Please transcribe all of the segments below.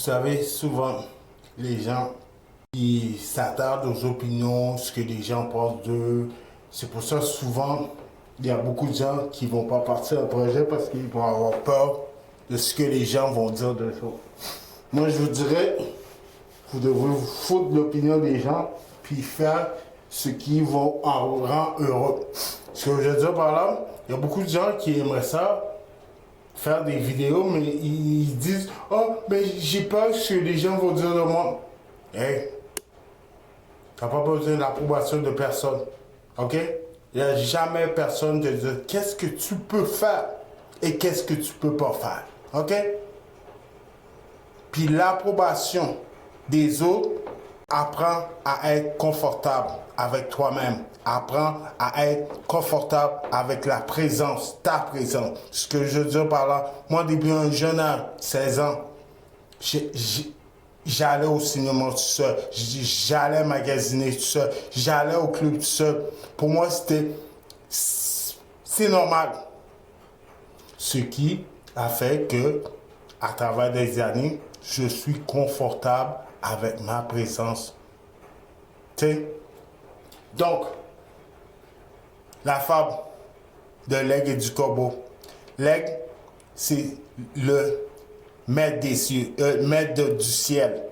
savez, souvent, les gens, ils s'attardent aux opinions, ce que les gens pensent d'eux. C'est pour ça, souvent, il y a beaucoup de gens qui vont pas partir au projet parce qu'ils vont avoir peur de ce que les gens vont dire d'eux. Moi, je vous dirais, vous devrez vous foutre de l'opinion des gens, puis faire ce qui vous en rend heureux. Ce que je veux dire par là, il y a beaucoup de gens qui aimeraient ça, faire des vidéos, mais ils disent oh, mais j'ai peur ce que les gens vont dire de moi. Hey, t'as pas besoin de l'approbation de personne. Ok? Il n'y a jamais personne de dire qu'est-ce que tu peux faire et qu'est-ce que tu peux pas faire. Ok? Puis l'approbation des autres apprend à être confortable avec toi-même. Apprends à être confortable avec la présence, ta présence. Ce que je veux dire par là, moi, depuis un jeune âge, 16 ans, j'allais au cinéma tout seul, j'allais magasiner tout seul, j'allais au club tout seul. Pour moi, c'est normal. Ce qui a fait que, à travers des années, je suis confortable avec ma présence. Tu sais? Donc, la fable de l'aigle et du corbeau. L'aigle, c'est le maître des cieux, maître du ciel.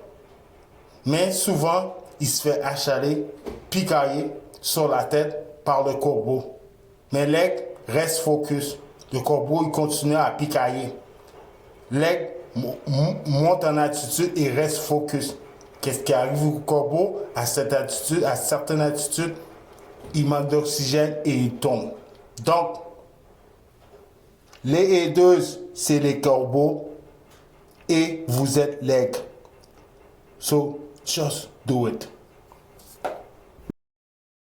Mais souvent, il se fait achaler, picailler sur la tête par le corbeau. Mais l'aigle reste focus. Le corbeau, il continue à picailler. L'aigle monte en attitude et reste focus. Qu'est-ce qui arrive au corbeau à cette attitude, à certaines attitudes? Il manque d'oxygène et il tombe. Donc, les aideuses, c'est les corbeaux et vous êtes l'aigle. So, just do it.